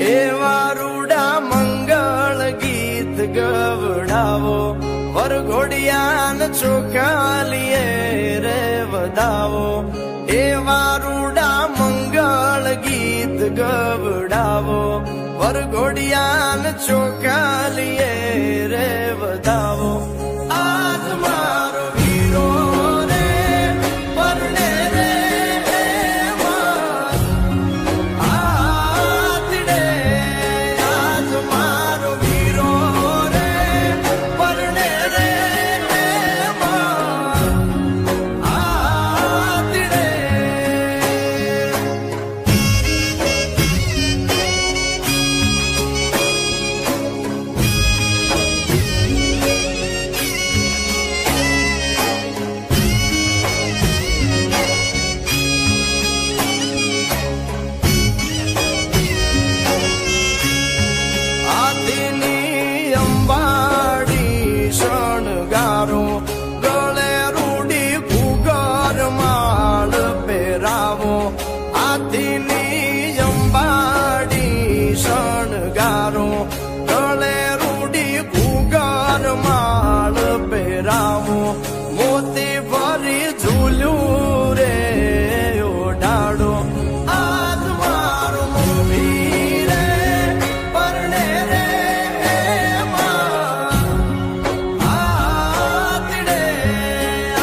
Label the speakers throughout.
Speaker 1: એવા રૂડા મંગળ ગીત ગવડાવો વરઘોડિયાન ચોખાલીએ રે વધાવો એવા રૂડા મંગળ ગીત ગવડાવો વરઘોડિયાન ચોખાલીએ રે વધાવો આજ મારો વીરો રે પરણે રે આતડે આજ મારો વીરો રે પરણે રે આતડે આદિની અંબાડી શણગારો ગળે રૂડી ઘૂઘર માળ પહેરાવો આદિની અંબાડી શણગારો ગળે રૂડી ઘૂઘર માળ પહેરાવો મોતી ભરી ઝૂલ્યું રે ઓઢાડો આજ મારો મોવી રે પરણે રે આતડે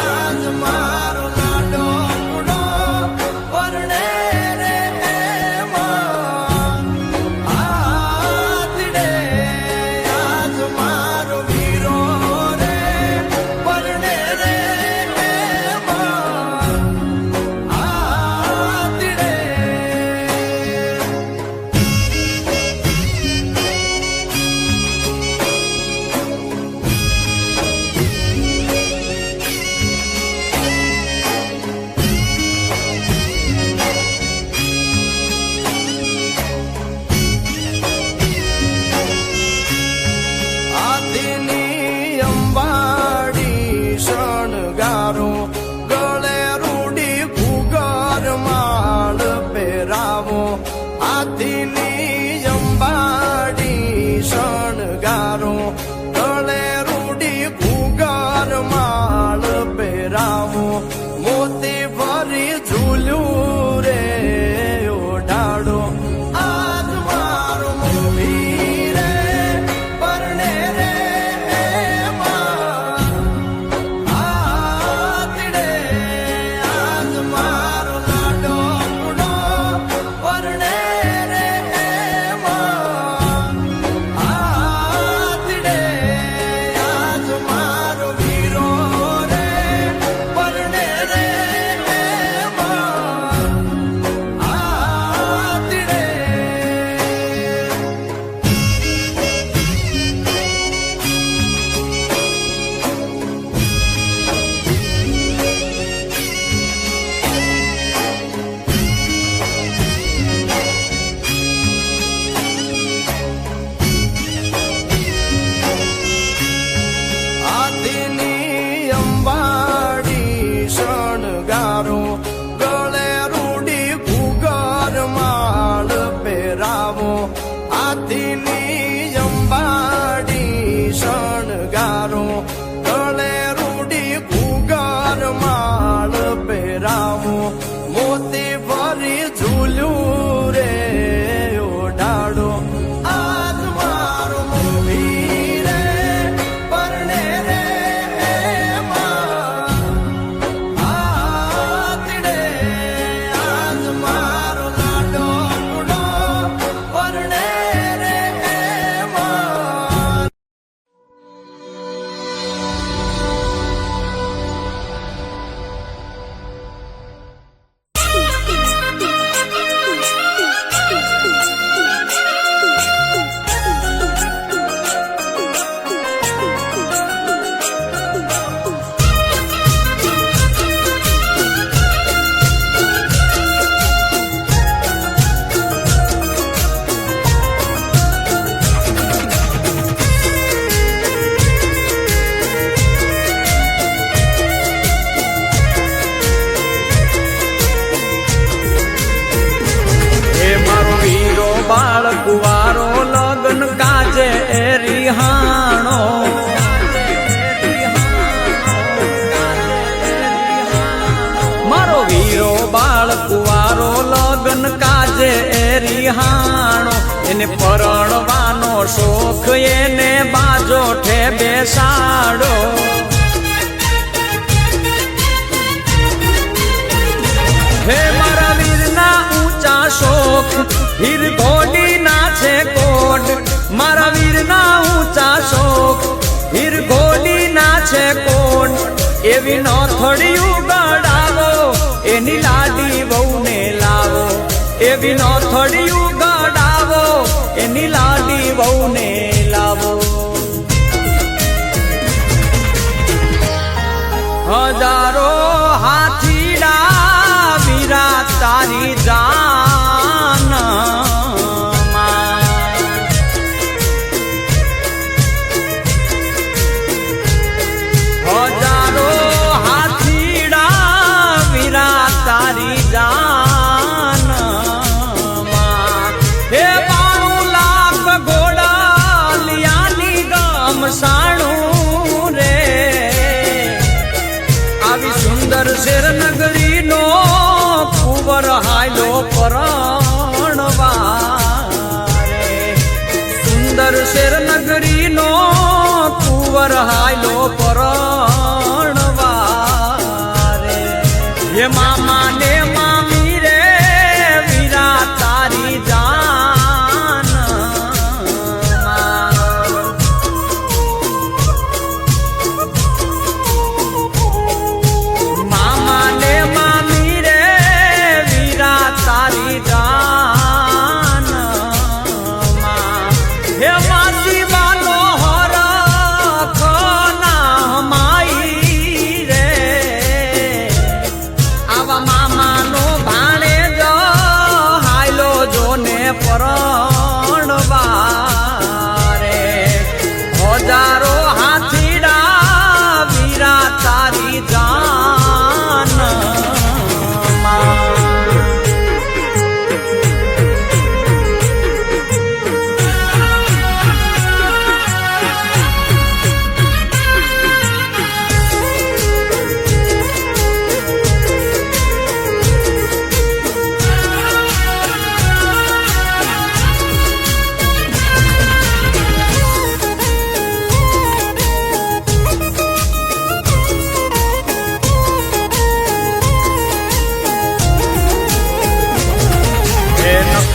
Speaker 1: આજ મારો લાડો કુડો પરણે રે આતડે આજ મારો વીરો રે પરણે રે આતડે આદિની અંબાડી શણગારો ગળે રૂડી ઘૂઘર માળ પહેરાવો આદિની અંબાડી શણગારો ગળે રૂડી ઘૂઘર માળ પહેરાવો મોતી ભરી ઝૂલ્યું રે ઓઢાડો આજ મારો મોવી રે પરણે રે આતડે આજ મારો લાડો કુડો પરણે રે આતડે આજ મારો વીરો રે પરણે રે આતડે આદિની અંબાડી શણગારો ગળે રૂડી ઘૂઘર માળ પહેરાવો આદિની અંબાડી શણગારો ગળે રૂડી ઘૂઘર માળ પહેરાવો મોતી ભરી ઝૂલ્યું રે ઓઢાડો આજ મારો મોવી રે પરણે રે આતડે આજ મારો લાડો કુડો પરણે રે એને પરણવાનો શોખ એને બાજોઠે બેસાડો. હે મારા વીરના ઊંચા શોખ હીર ઘોડી ના છે કોડ. મારા વીરના ઊંચા શોખ હીર ઘોડી ના છે કોડ. એવી નો થોડિયું ગડાવો એની લાડી વહુને લાવો. એવી નો થોડિયું ગડાવો એની લાડી વહુને લાવો. હજારો હાથીડા વીરા તારી જાન. હજારો હાથીડા વીરા તારી જાન. હે 92 લાખ ઘોડા લિયાની ગમસાણું રે. આવી સુંદર શેર નગરી નો કુંવર હાયલો પરણવા રે. સુંદર શેર નગરી નો કુંવર હાયલો પરણવા રે. હે મામા ને મામી રે વીરા તારી જાન. મામા ને મામી રે વીરા તારી જાન. હે માસી બાનો હરખ ના માઈ રે. આવા મામાનો ભાણેજ હાયલો જોને પરણવા રે. હજારો હાથીડા વીરા તારી જાન.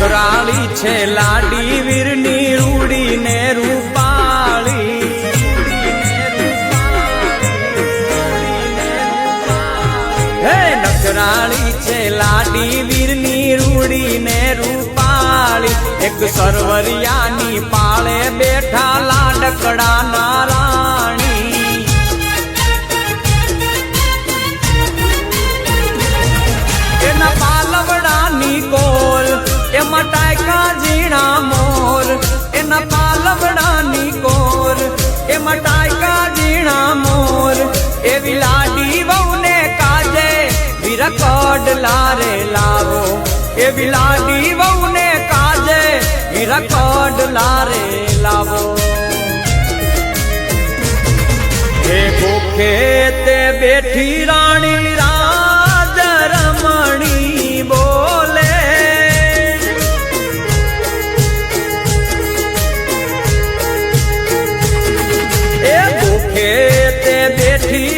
Speaker 1: નખરાળી છે લાડી વીરની રૂડી ને રૂપાળી. હે નખરાળી છે લાડી વીરની રૂડી ને રૂપાળી. એક સરવરિયાની પાળે બેઠા લાડકડા ના રાણી. એના પાલવડાની કોલ એમાં ટાયકા ઝીણા મોર. એના પાલવડાની કોર એમાં ટાયકા ઝીણા મોર. એવી લાડી વહુને કાજે વીરા કડલા રે લાવો. એવી લાડી વહુને કાજે વીરા કડલા રે લાવો. હે ભૂખે તે બેઠી રાણી રાજ રમણી બોલે. એ ભૂખે તે બેઠી